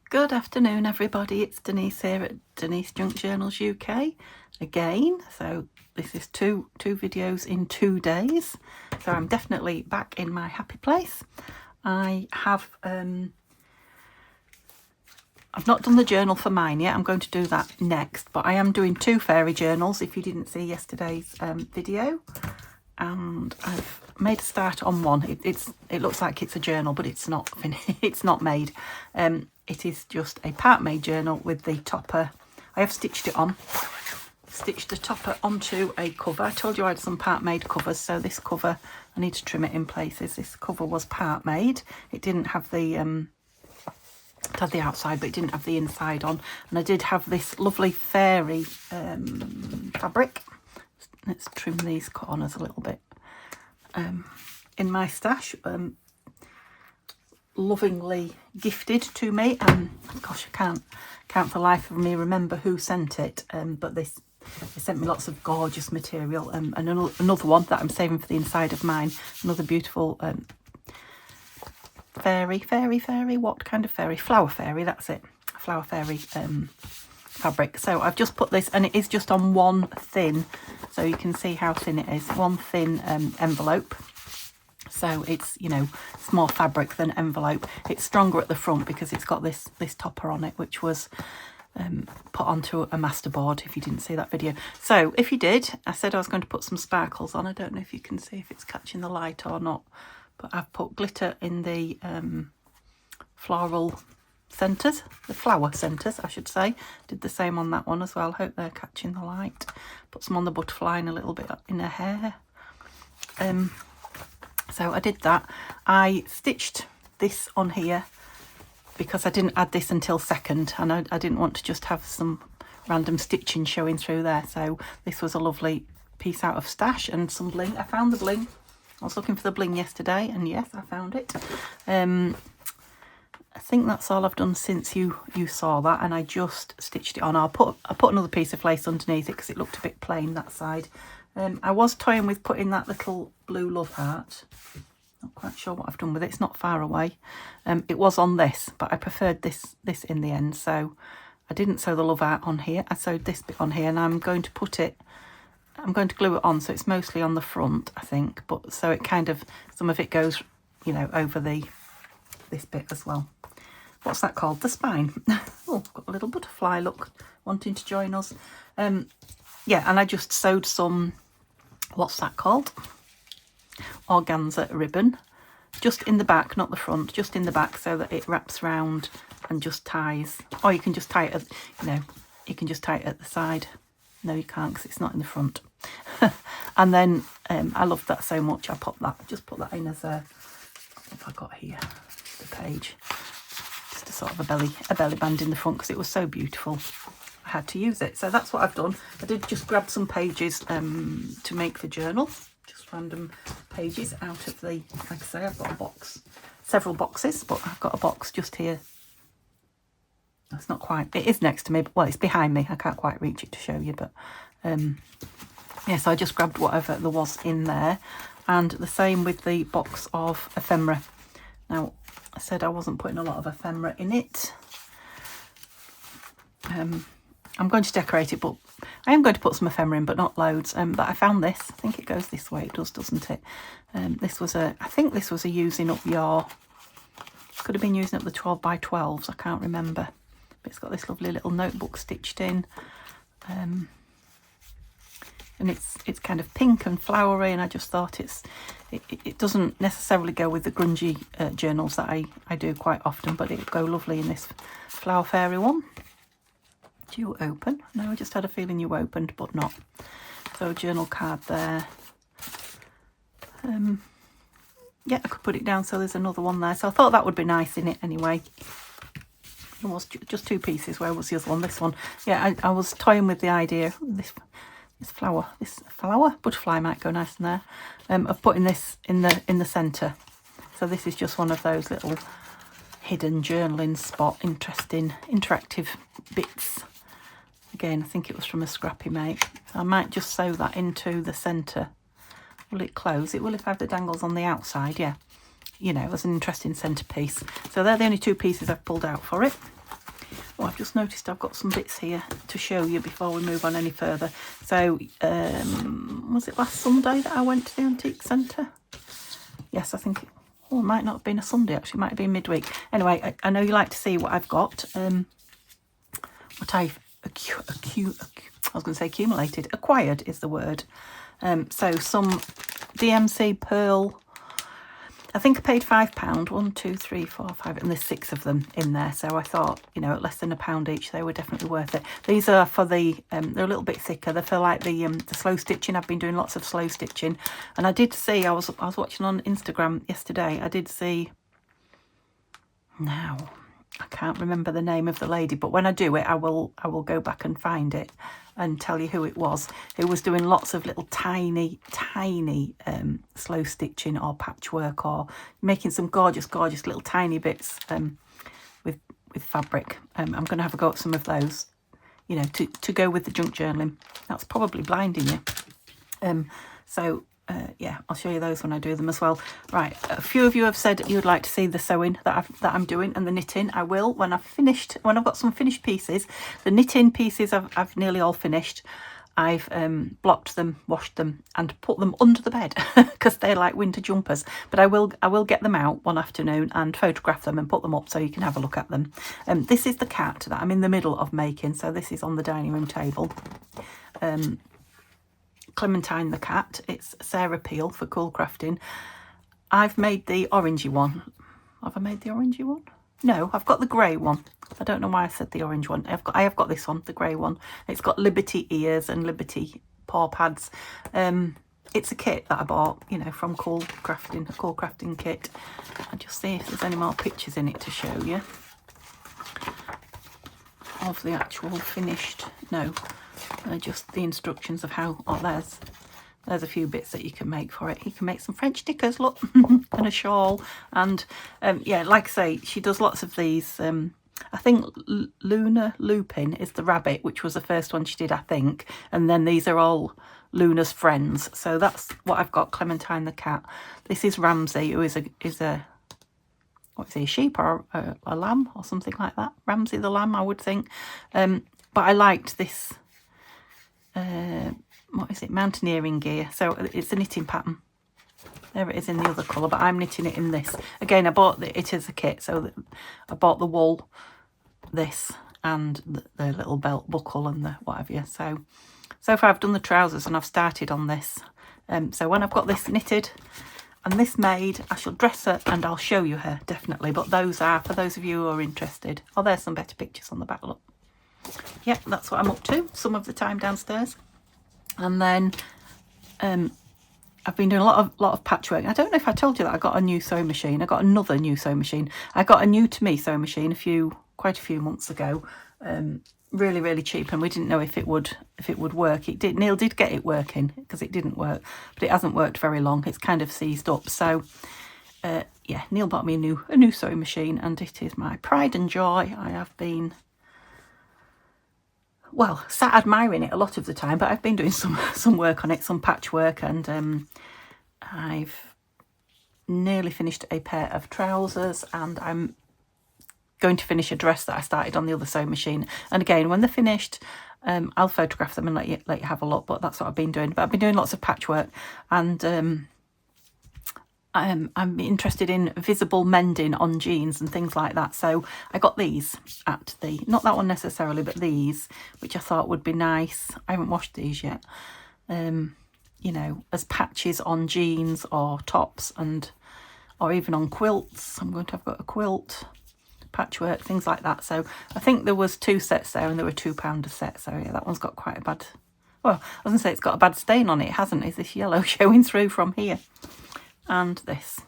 Good afternoon, everybody. It's Denise here at Denise Junk Journals UK again. So this is two videos in 2 days. So I'm definitely back in my happy place. I have I've not done the journal for mine yet. I'm going to do that next, but I am doing 2 fairy journals. If you didn't see yesterday's video, and I've made a start on one. It looks like it's a journal, but it's not finished. It's not made. It is just a part made journal with the topper. I have stitched it on. Stitched the topper onto a cover. I told you I had some part made covers, so this cover I need to trim it in places. This cover was part made. It didn't have the it had the outside, but it didn't have the inside on. And I did have this lovely fairy fabric. Let's trim these corners a little bit. In my stash, lovingly gifted to me. Gosh, I can't for the life of me remember who sent it. But they sent me lots of gorgeous material. And another one that I'm saving for the inside of mine. Another beautiful fairy. What kind of fairy? Flower fairy. That's it. Flower fairy fabric. So I've just put this, and it is just on one thin. So you can see how thin it is. One thin envelope. So it's, you know, it's more fabric than envelope. It's stronger at the front because it's got this topper on it, which was put onto a masterboard, if you didn't see that video. So if you did, I said I was going to put some sparkles on. I don't know if you can see if it's catching the light or not, but I've put glitter in the floral centres, the flower centres, I should say. Did the same on that one as well. Hope they're catching the light. Put some on the butterfly and a little bit in her hair. So I did that. I stitched this on here because I didn't add this until second, and I didn't want to just have some random stitching showing through there. So this was a lovely piece out of stash and some bling. I found the bling. I was looking for the bling yesterday, and yes, I found it. I think that's all I've done since you saw that, and I just stitched it on. I put another piece of lace underneath it because it looked a bit plain, that side. I was toying with putting that little blue love heart. Not quite sure what I've done with it. It's not far away. It was on this, but I preferred this in the end. So I didn't sew the love heart on here. I sewed this bit on here, and I'm going to glue it on, so it's mostly on the front, I think. But so it kind of, some of it goes, you know, over this bit as well. What's that called? The spine. Oh, got a little butterfly, look, wanting to join us. Yeah, and I just sewed some, what's that called? Organza ribbon, just in the back, not the front, just in the back, so that it wraps round and just ties. Or you can just tie it at, you know, you can just tie it at the side. No, you can't, because it's not in the front. And then I loved that so much, I just put that in as a, what have I got here? The page. Just a sort of a belly band in the front, because it was so beautiful. I had to use it. So that's what I've done. I did just grab some pages to make the journal. Just random pages out of the, like I say, I've got a box, several boxes, but I've got a box just here. That's not quite, it is next to me, but well, it's behind me. I can't quite reach it to show you, but yeah, so I just grabbed whatever there was in there. And the same with the box of ephemera. Now, I said I wasn't putting a lot of ephemera in it. I'm going to decorate it, but I am going to put some ephemera in, but not loads. But I found this. I think it goes this way. It does, doesn't it? This was I think this was a using up your, could have been using up the 12 by 12s. I can't remember. But it's got this lovely little notebook stitched in. And it's kind of pink and flowery, and I just thought it doesn't necessarily go with the grungy journals that I do quite often, but it would go lovely in this flower fairy one. Do you open? No, I just had a feeling you opened, but not. So a journal card there. Yeah, I could put it down, so there's another one there. So I thought that would be nice in it anyway. It was just 2 pieces. Where was the other one? This one. Yeah, I was toying with the idea. This flower, butterfly might go nice in there. Of putting this in the centre. So this is just one of those little hidden journaling spot, interesting interactive bits. Again, I think it was from a scrappy mate. So I might just sew that into the centre. Will it close? It will if I have the dangles on the outside, yeah. You know, as an interesting centrepiece. So they're the only 2 pieces I've pulled out for it. I've just noticed I've got some bits here to show you before we move on any further. So, was it last Sunday that I went to the antique centre? Yes, I think, it might not have been a Sunday, actually, it might have been midweek. Anyway, I know you like to see what I've got. What I've accumulated. Acquired is the word. So some DMC pearl. I think I paid £5. 1, 2, 3, 4, 5, and there's 6 of them in there. So I thought, you know, at less than £1 each, they were definitely worth it. These are for the, they're a little bit thicker. They're for like the slow stitching. I've been doing lots of slow stitching, and I did see. I was watching on Instagram yesterday. I did see. Now, I can't remember the name of the lady, but when I do it, I will go back and find it and tell you who it was. Who was doing lots of little tiny slow stitching or patchwork, or making some gorgeous little tiny bits with fabric. I'm going to have a go at some of those, you know, to go with the junk journaling. That's probably blinding you. Yeah, I'll show you those when I do them as well. Right, a few of you have said you would like to see the sewing that I'm doing, and the knitting. I will when I've got some finished pieces. The knitting pieces I've nearly all finished. I've blocked them, washed them, and put them under the bed because they're like winter jumpers. But I will get them out one afternoon and photograph them and put them up so you can have a look at them. This is the cat that I'm in the middle of making, so this is on the dining room table. Clementine the cat. It's Sarah Peel for Cool Crafting. I've made the orangey one. Have I made the orangey one? No, I've got the grey one. I don't know why I said the orange one. I have got this one, the grey one. It's got Liberty ears and Liberty paw pads. It's a kit that I bought, you know, from Cool Crafting, a Cool Crafting kit. I'll just see if there's any more pictures in it to show you of the actual finished. No. Just the instructions of how. Oh, there's a few bits that you can make for it. You can make some French stickers, look, and a shawl. And yeah, like I say, she does lots of these. I think Luna Lupin is the rabbit, which was the first one she did, I think. And then these are all Luna's friends. So that's what I've got. Clementine the cat. This is Ramsey, who is a what is he, a sheep or a lamb or something like that. Ramsey the lamb, I would think. But I liked this. What is it, mountaineering gear. So it's a knitting pattern. There it is in the other colour, but I'm knitting it in this. Again, I bought it as a kit, so I bought the wool, this, and the little belt buckle and the what have you. So far I've done the trousers and I've started on this. So when I've got this knitted and this made, I shall dress her and I'll show you her, definitely. But those are, for those of you who are interested. Oh, there's some better pictures on the back, look. Yeah, that's what I'm up to some of the time downstairs. And then I've been doing a lot of patchwork. I don't know if I told you that I got a new sewing machine. I got another new sewing machine. I got a new to me sewing machine quite a few months ago. Really cheap, and we didn't know if it would work. It did. Neil did get it working because it didn't work, but it hasn't worked very long. It's kind of seized up. So yeah, Neil bought me a new sewing machine, and it is my pride and joy. I have been, well, sat admiring it a lot of the time, but I've been doing some work on it, some patchwork, and I've nearly finished a pair of trousers, and I'm going to finish a dress that I started on the other sewing machine. And again, when they're finished, I'll photograph them and let you have a look. But that's what I've been doing. But I've been doing lots of patchwork, and I'm interested in visible mending on jeans and things like that. So I got these at the, not that one necessarily, but these, which I thought would be nice. I haven't washed these yet. You know, as patches on jeans or tops, or even on quilts. I'm going to have got a quilt, patchwork, things like that. So I think there was 2 sets there, and there were £2 a set. So yeah, that one's got quite a bad, well, I was going to say it's got a bad stain on it. It hasn't. Is this yellow showing through from here? And this,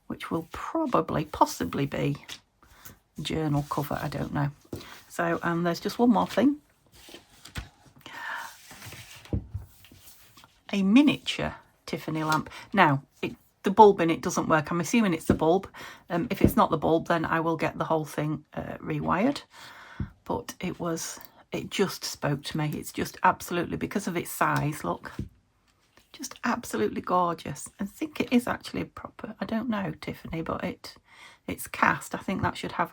which will possibly be a journal cover, I don't know. So there's just one more thing. A miniature Tiffany lamp. Now, the bulb in it doesn't work. I'm assuming it's the bulb. If it's not the bulb, then I will get the whole thing rewired. But it just spoke to me. It's just absolutely, because of its size, look. Just absolutely gorgeous. I think it is actually a proper, I don't know, Tiffany, but it's cast. I think that should have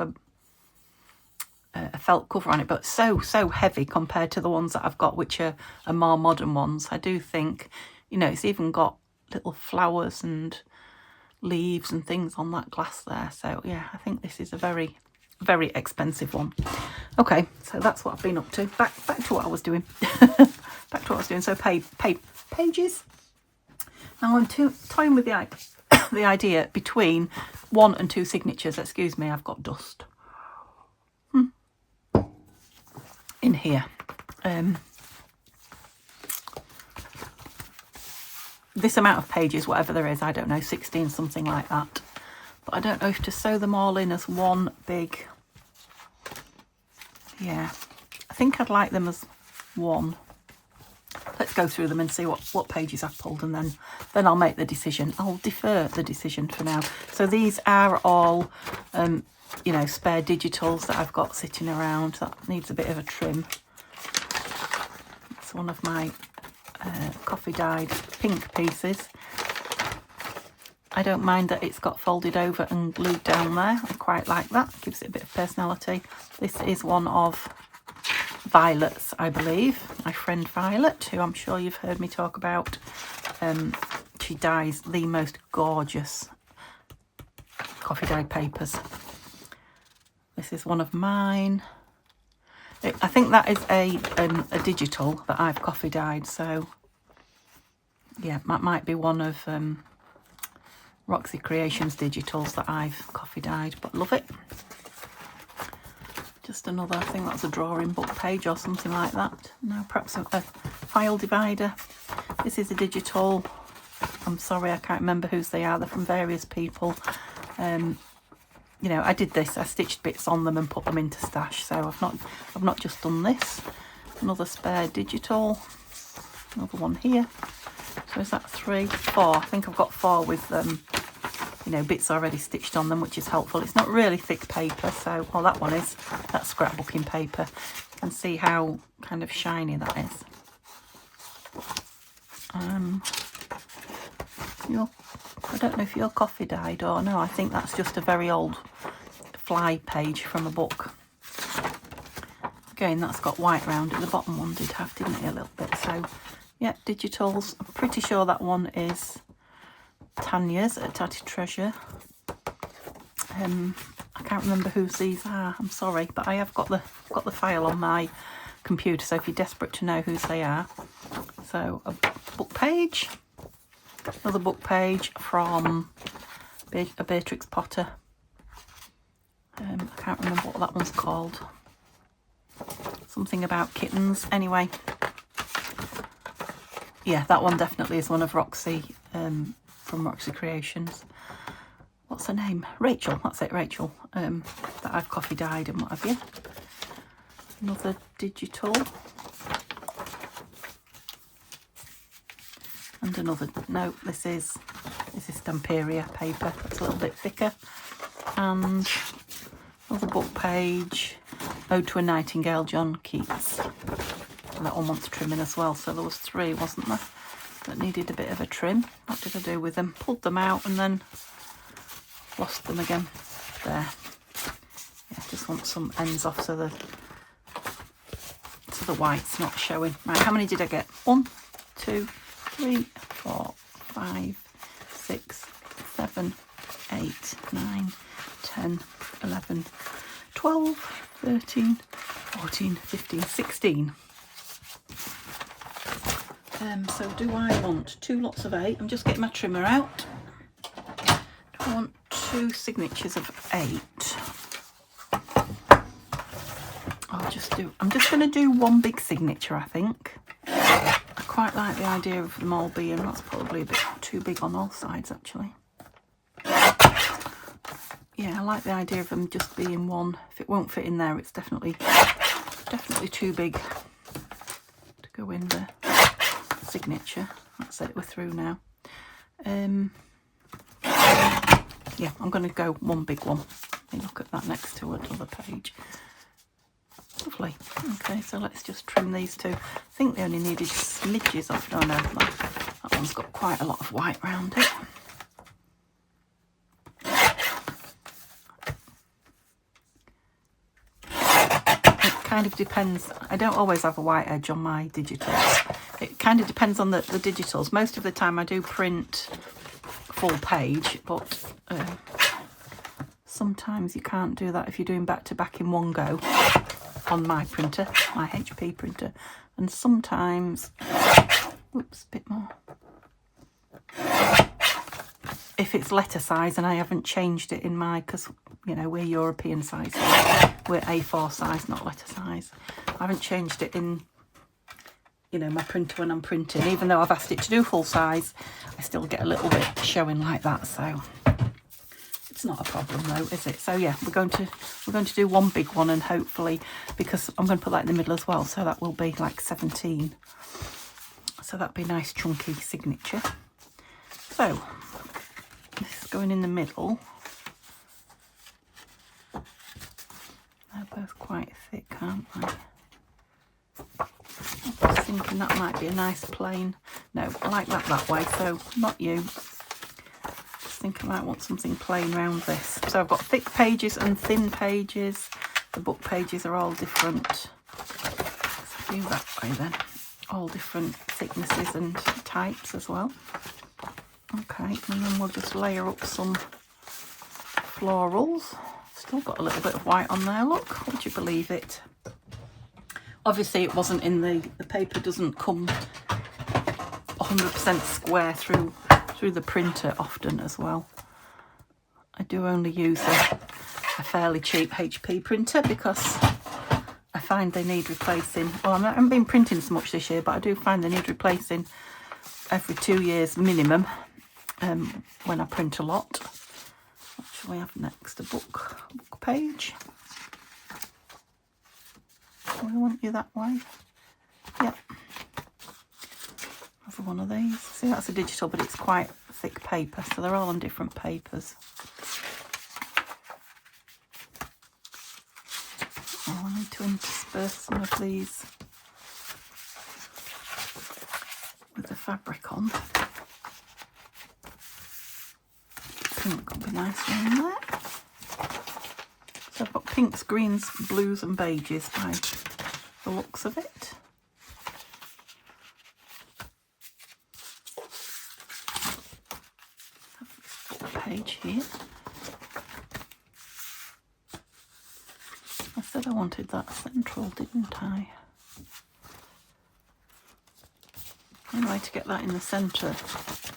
a felt cover on it, but so heavy compared to the ones that I've got, which are more modern ones. I do think, you know, it's even got little flowers and leaves and things on that glass there. So yeah, I think this is a very expensive one. Okay, so that's what I've been up to. Back to what I was doing. Back to what I was doing. So pages. Now I'm toying with the idea between 1 and 2 signatures. Excuse me, I've got dust in here. This amount of pages, whatever there is, I don't know, 16, something like that. But I don't know if to sew them all in as one big... Yeah, I think I'd like them as one. Let's go through them and see what pages I've pulled, and then I'll make the decision. I'll defer the decision for now. So these are all, you know, spare digitals that I've got sitting around. That needs a bit of a trim. It's one of my coffee dyed pink pieces. I don't mind that it's got folded over and glued down there. I quite like that. Gives it a bit of personality. This is one of Violet's, I believe. My friend Violet, who I'm sure you've heard me talk about. She dyes the most gorgeous coffee dyed papers. This is one of mine. I think that is a digital that I've coffee dyed. So yeah, that might be one of Roxy Creations digitals that I've coffee dyed, but love it. Just another, I think that's a drawing book page or something like that. No, perhaps a file divider. This is a digital. I'm sorry, I can't remember whose they are. They're from various people. You know, I did this. I stitched bits on them and put them into stash. So I've not just done this. Another spare digital. Another one here. So is that 3, 4? I think I've got 4 with you know, bits already stitched on them, which is helpful. It's not really thick paper, so, well, that one is. That's scrapbooking paper. You can see how kind of shiny that is. I don't know if you're coffee dyed or no. I think that's just a very old fly page from a book. Again, that's got white round it. The bottom one did have, didn't it, a little bit? So yeah, digitals. I'm pretty sure that one is Tanya's at Tatty Treasure. I can't remember whose these are. I'm sorry, but I have got the file on my computer. So if you're desperate to know whose they are, so a book page, another book page from a Beatrix Potter. I can't remember what that one's called. Something about kittens. Anyway. Yeah, that one definitely is one of Roxy, from Roxy Creations. What's her name? Rachel, that's it, Rachel. That I've coffee dyed and what have you. Another digital. And another, no, this is Stamperia paper. That's a little bit thicker. And another book page. Ode to a Nightingale, John Keats. And that one wants trimming as well. So there was 3, wasn't there, that needed a bit of a trim. What did I do with them? Pulled them out and then lost them again. There. Yeah, just want some ends off so the white's not showing. Right, how many did I get? 1, 2, 3, 4, 5, 6, 7, 8, 9, 10, 11, 12, 13, 14, 15, 16. So do I want 2 lots of 8? I'm just getting my trimmer out. Do I want 2 signatures of 8? I'm just going to do 1 big signature, I think. I quite like the idea of them all being, that's probably a bit too big on all sides actually. Yeah, I like the idea of them just being 1. If it won't fit in there, it's definitely too big to go in the signature. That's it, we're through now. Yeah, I'm going to go 1 big one. Let me look at that next to another page. Lovely. Okay, so let's just trim these 2. I think they only needed smidges of, no, that one's got quite a lot of white around it. kind of depends. I don't always have a white edge on my digitals. It kind of depends on the digitals. Most of the time I do print full page, but sometimes you can't do that if you're doing back to back in one go on my printer, my HP printer. And sometimes, whoops, a bit more. If it's letter size and I haven't changed it in my, because, you know, we're European size, we're A4 size, not letter size. I haven't changed it in, you know, my printer when I'm printing. Even though I've asked it to do full size, I still get a little bit showing like that. So it's not a problem though, is it? So yeah, we're going to do one big one, and hopefully, because I'm going to put that in the middle as well, so that will be like 17. So that'll be a nice chunky signature. So this is going in the middle. They're both quite thick, aren't they? I was thinking that might be a nice plain. No, I like that way, so not you. Just think I might want something plain around this. So I've got thick pages and thin pages. The book pages are all different. Let's do that way then. All different thicknesses and types as well. Okay, and then we'll just layer up some florals. Still got a little bit of white on there, look. Would you believe it? Obviously it wasn't in the paper doesn't come 100% square through the printer often as well. I do only use a fairly cheap HP printer because I find they need replacing. Well, I haven't been printing so much this year, but I do find they need replacing every 2 years minimum when I print a lot. What shall we have next? A book page. We want you that way. Yep. Have one of these. See, that's a digital, but it's quite thick paper, so they're all on different papers. Oh, I need to intersperse some of these with the fabric on. Pink would be nice around there. So I've got pinks, greens, blues and beiges by the looks of it. Page here. I said I wanted that central, didn't I? The only way to get that in the centre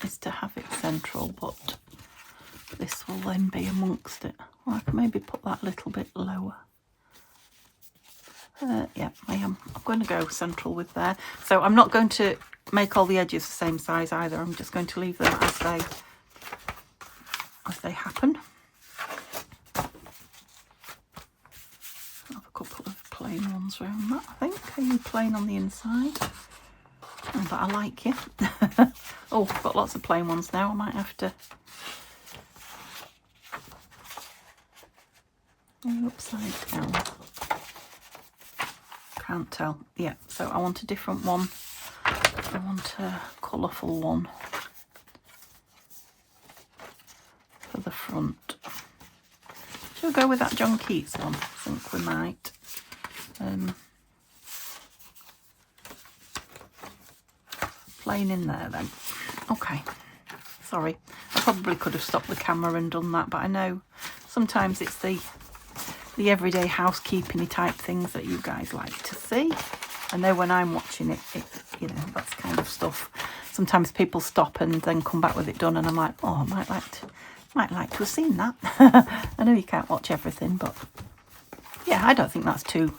is to have it central, but this will then be amongst it. Or I can maybe put that a little bit lower. Yeah, I am. I'm going to go central with there. So I'm not going to make all the edges the same size either. I'm just going to leave them as they happen. Have a couple of plain ones around that, I think. Are you plain on the inside? Oh, but I like you. Oh, I've got lots of plain ones now. I might have to... upside down. Can't tell. Yeah, so I want a different one. I want a colourful one for the front. Shall we go with that John Keats one? I think we might. Plain in there then. Okay. Sorry. I probably could have stopped the camera and done that, but I know sometimes it's the everyday housekeeping type things that you guys like to see. I know when I'm watching it, you know, that's kind of stuff. Sometimes people stop and then come back with it done, and I'm like, oh, I might like to have seen that. I know you can't watch everything, but yeah, I don't think that's too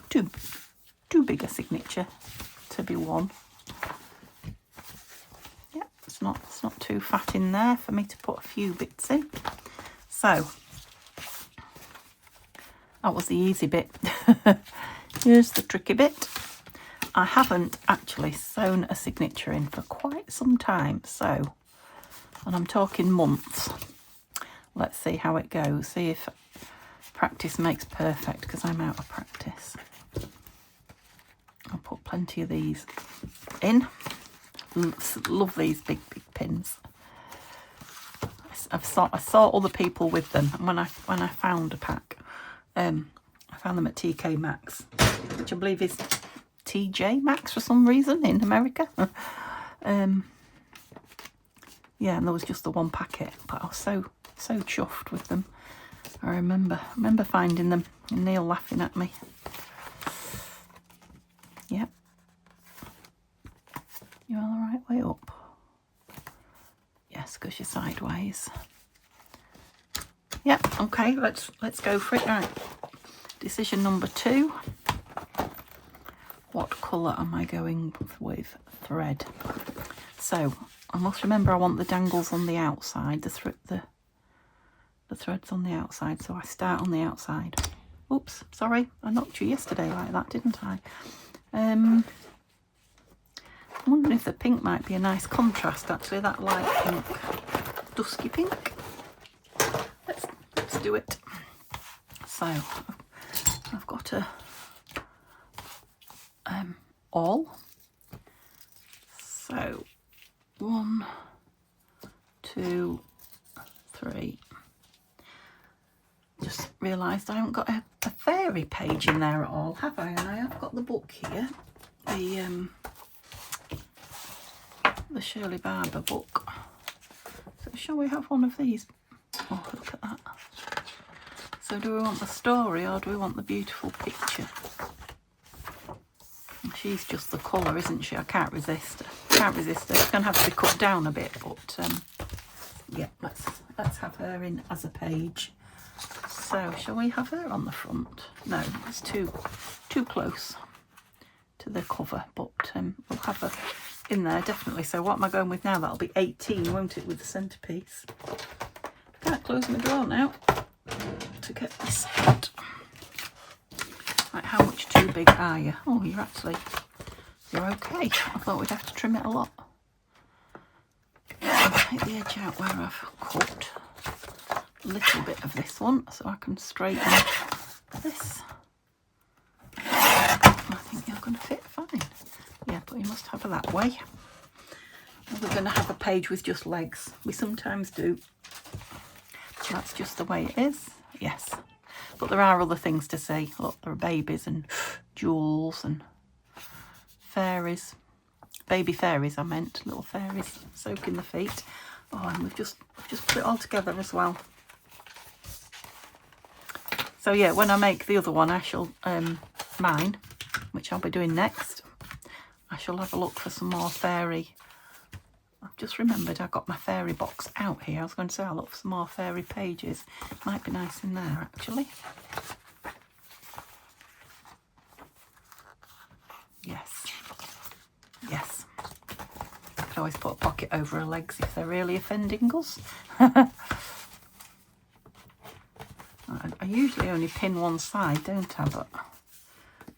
big a signature to be one. Yeah, it's not too fat in there for me to put a few bits in. So that was the easy bit. Here's the tricky bit. I haven't actually sewn a signature in for quite some time, so, and I'm talking months. Let's see how it goes. See if practice makes perfect, because I'm out of practice. I'll put plenty of these in. Love these big pins. I saw other people with them, and when I found a pack, I found them at TK Maxx. which I believe is TJ Maxx for some reason in America. Yeah, and there was just the one packet, but I was so chuffed with them. I remember finding them and Neil laughing at me. Yep. You're all the right way up. Yes, because you're sideways. Yep, okay, let's go for it. Right. Decision number 2. What colour am I going with thread? So I must remember I want the dangles on the outside, the threads on the outside, so I start on the outside. Oops, sorry, I knocked you yesterday like that, didn't I? I'm wondering if the pink might be a nice contrast, actually, that light pink, dusky pink. Let's do it. So I've got a awl. So 1, 2, 3. Just realised I haven't got a fairy page in there at all, have I? And I have got the book here, the Shirley Barber book. So shall we have one of these? Oh, look at that. So do we want the story or do we want the beautiful picture? She's just the colour, isn't she? I can't resist her. Can't resist her. It's going to have to be cut down a bit, but yeah, let's have her in as a page. So shall we have her on the front? No, it's too close to the cover, but we'll have her in there definitely. So what am I going with now? That'll be 18, won't it, with the centrepiece? Can't close my drawer now to get this out. Right, how much too big are you? Oh, you're okay. I thought we'd have to trim it a lot. I'll take the edge out where I've cut a little bit of this one so I can straighten this. I think you're going to fit fine. Yeah, but you must have her that way. We're going to have a page with just legs. We sometimes do. That's just the way it is. Yes. But there are other things to see. Look, there are babies and jewels and fairies. Baby fairies, I meant. Little fairies soaking the feet. Oh, and we've just put it all together as well. So yeah, when I make the other one, I shall, mine, which I'll be doing next, I shall have a look for some more fairy. I've just remembered I got my fairy box out here. I was going to say I'll look for some more fairy pages. Might be nice in there, actually. Yes. Yes. I could always put a pocket over her legs if they're really offending us. I usually only pin one side, don't I? But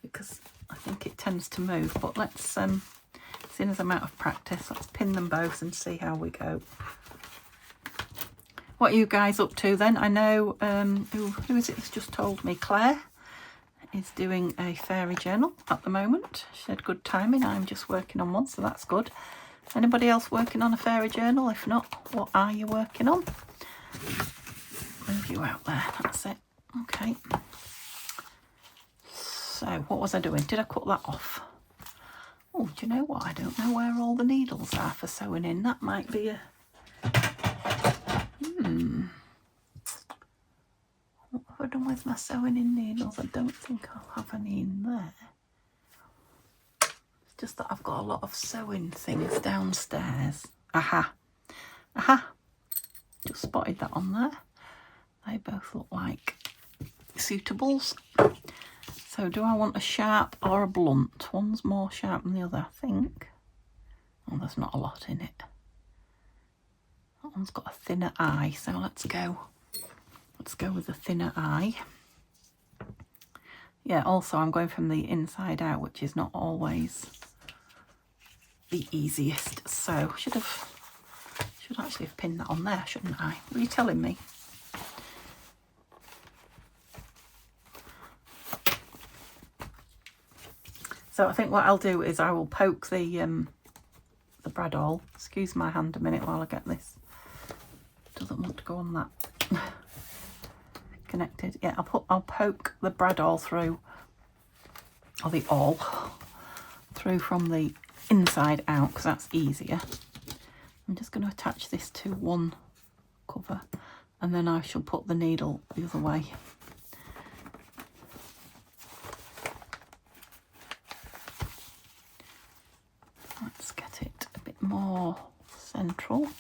because I think it tends to move. But let's, seeing as I'm out of practice, let's pin them both and see how we go. What are you guys up to then? I know, who is it that's just told me? Claire is doing a fairy journal at the moment. She had good timing. I'm just working on one, so that's good. Anybody else working on a fairy journal? If not, what are you working on? Move you out there, that's it. Okay. So, what was I doing? Did I cut that off? Oh, do you know what? I don't know where all the needles are for sewing in. That might be a... What have I done with my sewing in needles? I don't think I'll have any in there. It's just that I've got a lot of sewing things downstairs. Aha. Aha. Just spotted that on there. They both look like suitables. So do I want a sharp or a blunt? One's more sharp than the other, I think. Oh, there's not a lot in it. That one's got a thinner eye, so let's go with the thinner eye. Yeah, also I'm going from the inside out, which is not always the easiest. So should actually have pinned that on there, shouldn't I? Were you telling me? So I think what I'll do is I will poke the bradawl. Excuse my hand a minute while I get this. Doesn't want to go on that. Connected. Yeah, I'll poke the bradawl through or the awl through from the inside out, because that's easier. I'm just going to attach this to one cover, and then I shall put the needle the other way. Let's get it a bit more central. Is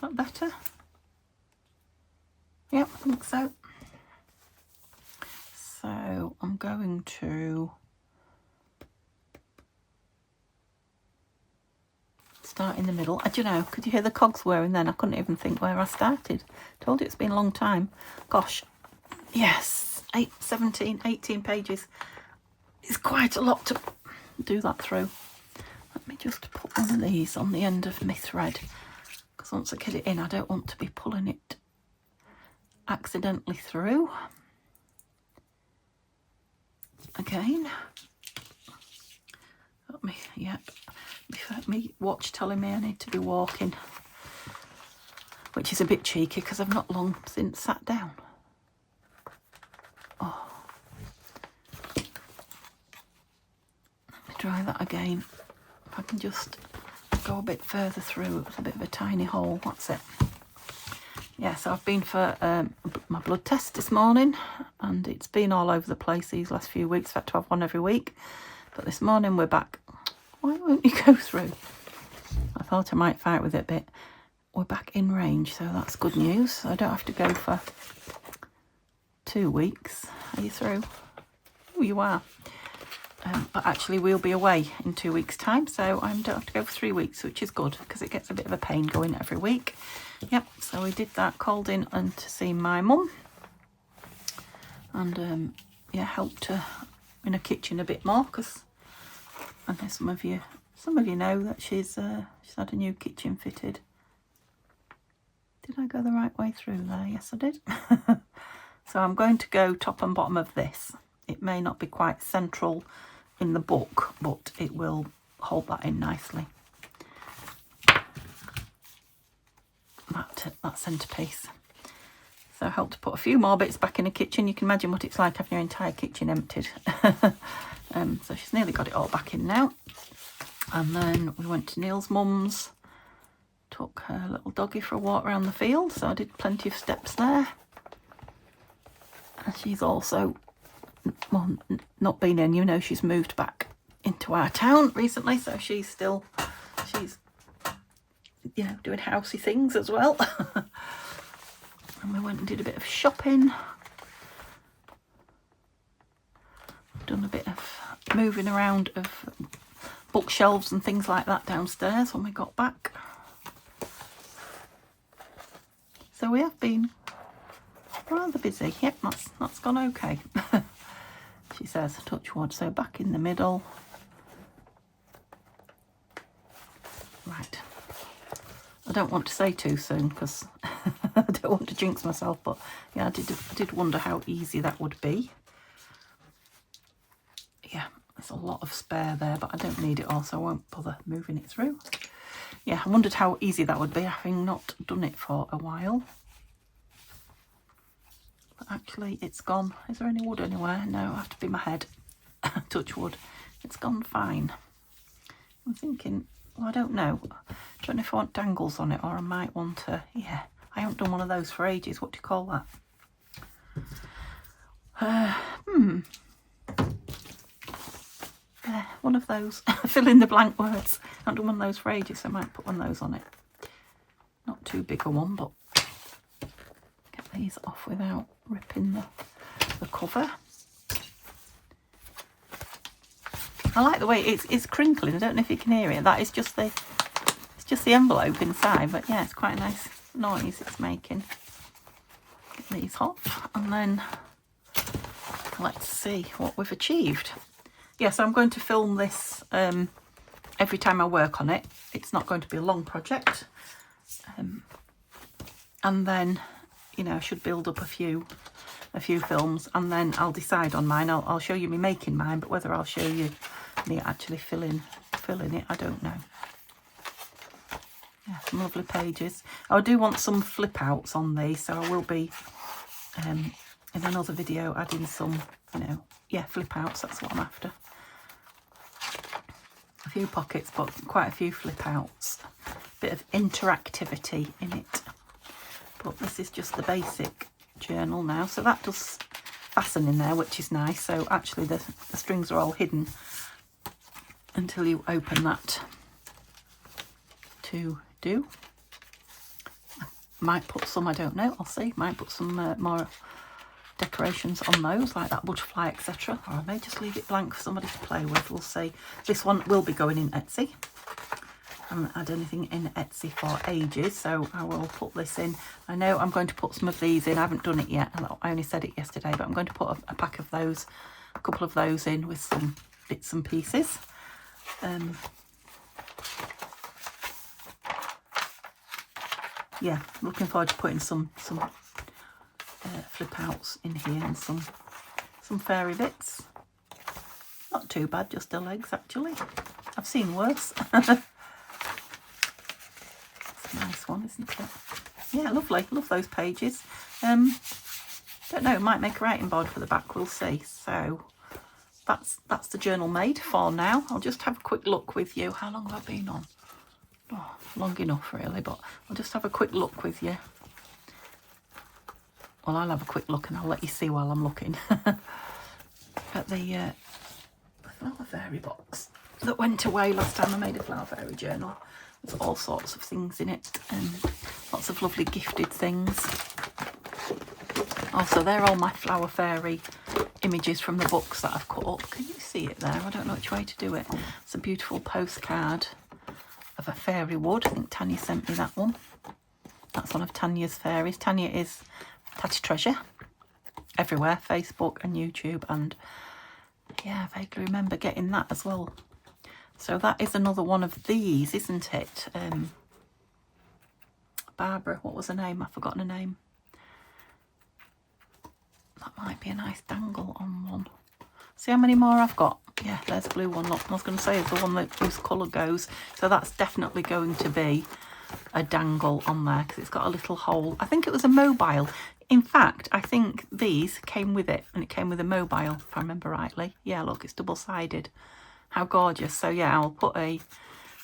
that better? Yep, I think so. So I'm going to start in the middle. Do you know, could you hear the cogs whirring then? I couldn't even think where I started. Told you it's been a long time. Gosh, yes, 17, 18 pages. It's quite a lot to do that through. Let me just put one of these on the end of my thread, because once I get it in, I don't want to be pulling it accidentally through. Again. Got me, yep. Me watch telling me I need to be walking, which is a bit cheeky because I've not long since sat down. Oh. Let me try that again. If I can just go a bit further through. It was a bit of a tiny hole. That's it. Yeah, so I've been for my blood test this morning, and it's been all over the place these last few weeks. I've had to have one every week, but this morning we're back. Why won't you go through? I thought I might fight with it a bit. We're back in range, so that's good news. So I don't have to go for 2 weeks. Are you through? Oh, you are. But actually we'll be away in 2 weeks' time, so I don't have to go for 3 weeks, which is good because it gets a bit of a pain going every week. Yep, so we did that, called in and to see my mum, and yeah, helped her in her kitchen a bit more, because I know some of you know that she's had a new kitchen fitted. Did I go the right way through there? Yes, I did. So I'm going to go top and bottom of this. It may not be quite central in the book, but it will hold that in nicely. That centrepiece. So I helped to put a few more bits back in the kitchen. You can imagine what it's like having your entire kitchen emptied. So she's nearly got it all back in now. And then we went to Neil's mum's, took her little doggy for a walk around the field, so I did plenty of steps there. And she's also, well, not been in, you know, she's moved back into our town recently, so she's you know, doing housey things as well. And we went and did a bit of shopping. Done a bit of moving around of bookshelves and things like that downstairs when we got back. So we have been rather busy. Yep, that's gone okay. She says, touch wood. So back in the middle. Right. I don't want to say too soon because I don't want to jinx myself, but yeah, I did wonder how easy that would be. Yeah, there's a lot of spare there, but I don't need it all, so I won't bother moving it through. Yeah, I wondered how easy that would be, having not done it for a while. But actually, it's gone. Is there any wood anywhere? No, I have to be my head. Touch wood. It's gone fine. I'm thinking, well, I don't know. I don't know if I want dangles on it, or I might want to, yeah. I haven't done one of those for ages. What do you call that? One of those. Fill in the blank words. I haven't done one of those for ages, so I might put one of those on it. Not too big a one, but get these off without ripping the cover. I like the way it's crinkling. I don't know if you can hear it. That is just the envelope inside, but yeah, it's quite a nice noise it's making. Get these off, and then let's see what we've achieved. Yeah, so I'm going to film this every time I work on it. It's not going to be a long project, and then, you know, I should build up a few films, and then I'll decide on mine. I'll show you me making mine, but whether I'll show you me actually filling it, I don't know. Yeah, some lovely pages. I do want some flip outs on these, so I will be in another video adding some, you know, yeah, flip outs. That's what I'm after. a few pockets, but quite a few flip outs. Bit of interactivity in it. But this is just the basic journal now. So that does fasten in there, which is nice. So actually the strings are all hidden until you open that to do. I might put some, I don't know, I'll see. Might put some more decorations on those, like that butterfly, etc. Or I may just leave it blank for somebody to play with. We'll see. This one will be going in Etsy. I haven't had anything in Etsy for ages, so I will put this in. I know I'm going to put some of these in. I haven't done it yet. I only said it yesterday, but I'm going to put a pack of those, a couple of those in with some bits and pieces. Yeah, looking forward to putting some flip outs in here and some fairy bits. Not too bad, just the legs actually. I've seen worse. Nice one, isn't it? Yeah, lovely. Love those pages. Don't know, might make a writing board for the back, we'll see. So that's the journal made for now. I'll just have a quick look with you. How long have I been on? Oh, long enough really, but I'll just have a quick look with you. Well, I'll have a quick look and I'll let you see while I'm looking at the flower fairy box that went away last time I made a flower fairy journal. There's all sorts of things in it and lots of lovely gifted things. Also, they're all my flower fairy images from the books that I've cut up. Can you see it there? I don't know which way to do it. It's a beautiful postcard of a fairy wood. I think Tanya sent me that one. That's one of Tanya's fairies. Tanya is Tatty Treasure everywhere, Facebook and YouTube, and yeah, I vaguely remember getting that as well. So that is another one of these, isn't it? Barbara, what was her name? I've forgotten her name. That might be a nice dangle on one. See how many more I've got? Yeah, there's a blue one. Look, I was going to say it's the one that whose colour goes. So that's definitely going to be a dangle on there because it's got a little hole. I think it was a mobile. In fact, I think these came with it, and it came with a mobile, if I remember rightly. Yeah, look, it's double-sided. How gorgeous. So yeah, I'll put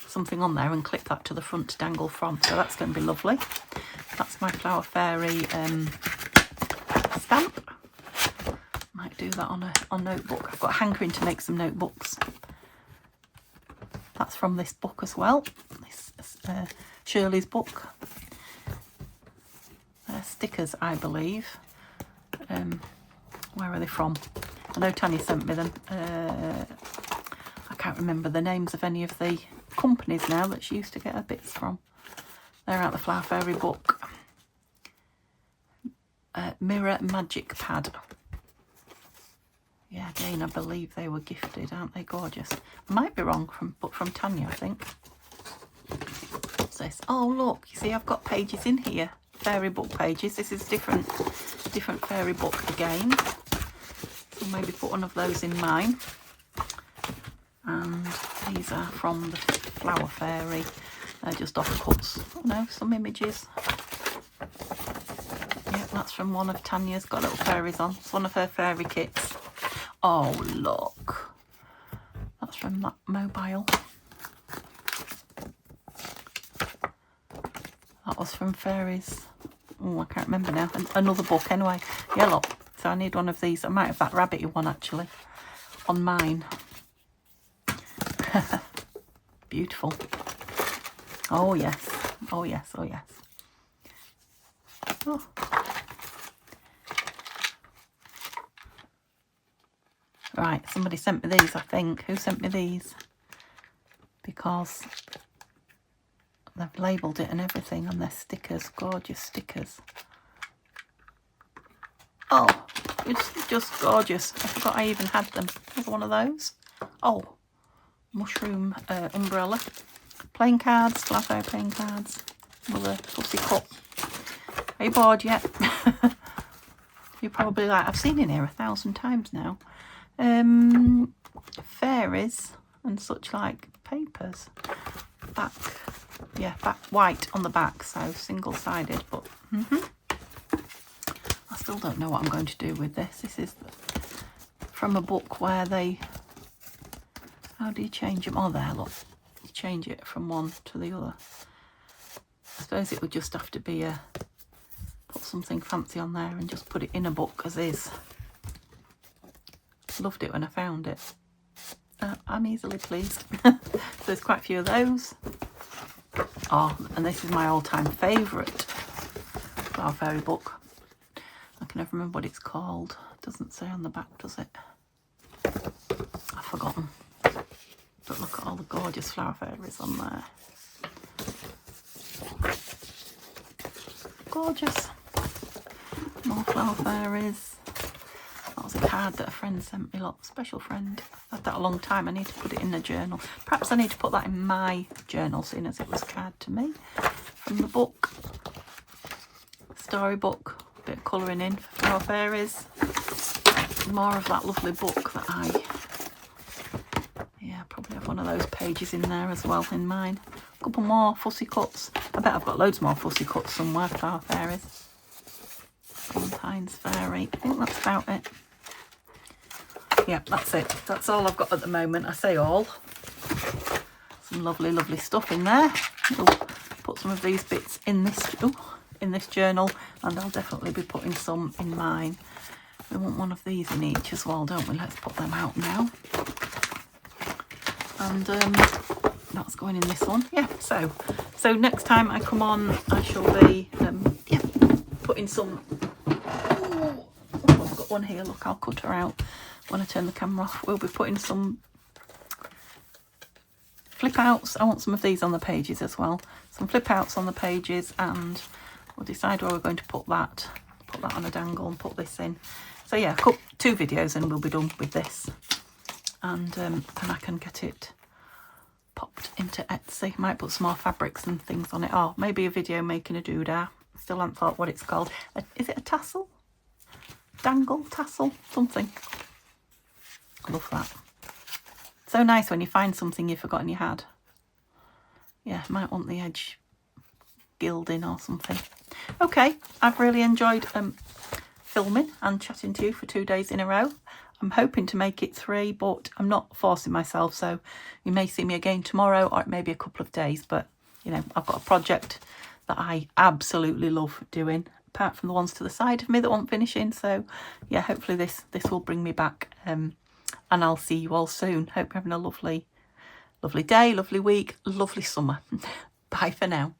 something on there and clip that to the front to dangle from. So that's going to be lovely. That's my flower fairy stamp. Might do that on a notebook. I've got a hankering to make some notebooks. That's from this book as well. This Shirley's book. They're stickers, I believe. Where are they from? I know Tanya sent me them. I can't remember the names of any of the companies now that she used to get her bits from. They're out the Flower Fairy book. Mirror Magic Pad. Yeah, again, I believe they were gifted. Aren't they gorgeous? Might be wrong, but from Tanya, I think. What's this? Oh, look, you see I've got pages in here. Fairy book pages. This is different fairy book again. So maybe put one of those in mine. And these are from the Flower Fairy. They're just offcuts. Oh no, some images. Yep, that's from one of Tanya's. Got little fairies on. It's one of her fairy kits. Oh, look. That's from that mobile. That was from Fairies. Oh, I can't remember now. Another book anyway. Yeah, look. So I need one of these. I might have that rabbity one actually on mine. Beautiful. Oh yes. Oh yes. Oh yes. Oh. Right, somebody sent me these, I think. Who sent me these? Because they've labelled it and everything, and they're stickers, gorgeous stickers. Oh, it's just gorgeous. I forgot I even had them. Another one of those. Oh, mushroom umbrella. Playing cards, Flower Fairy playing cards. Another fussy cup. Are you bored yet? You're probably like, I've seen in here 1,000 times now. Fairies and such like papers. Back, yeah, back white on the back, so single-sided, but I still don't know what I'm going to do with this. This is from a book where they How do you change them? Oh, there, look. You change it from one to the other. I suppose it would just have to be put something fancy on there and just put it in a book as is. Loved it when I found it. I'm easily pleased. So there's quite a few of those. Oh, and this is my all-time favourite Flower Fairy book. I can never remember what it's called. It doesn't say on the back, does it? I've forgotten. But look at all the gorgeous flower fairies on there. Gorgeous. More flower fairies. That was a card that a friend sent me. Look, special friend. I've had that a long time. I need to put it in the journal. Perhaps I need to put that in my journal, seeing as it was a card to me from the book. Storybook. Bit of colouring in for flower fairies. More of that lovely book that probably have one of those pages in there as well in mine. A couple more fussy cuts. I bet I've got loads more fussy cuts somewhere. Flower fairies. Valentine's fairy. I think that's about it. Yeah, that's it. That's all I've got at the moment. I say all. Some lovely, lovely stuff in there. We'll put some of these bits in this journal, and I'll definitely be putting some in mine. We want one of these in each as well, don't we? Let's put them out now. And that's going in this one. Yeah, so next time I come on, I shall be putting some. Oh, I've got one here. Look, I'll cut her out when I turn the camera off. We'll be putting some flip outs. I want some of these on the pages as well. Some flip outs on the pages, and we'll decide where we're going to put that. Put that on a dangle and put this in. So yeah, 2 videos and we'll be done with this. And then I can get it popped into Etsy. Might put some more fabrics and things on it. Oh, maybe a video making a doodah. Still haven't thought what it's called. Is it a tassel? Dangle? Tassel? Something. I love that. So nice when you find something you've forgotten you had. Yeah, might want the edge gilding or something. Okay, I've really enjoyed filming and chatting to you for 2 days in a row. I'm hoping to make it 3, but I'm not forcing myself, so you may see me again tomorrow, or maybe a couple of days. But you know, I've got a project that I absolutely love doing, apart from the ones to the side of me that want finishing. So yeah, hopefully this will bring me back, and I'll see you all soon. Hope you're having a lovely day, lovely week, lovely summer. Bye for now.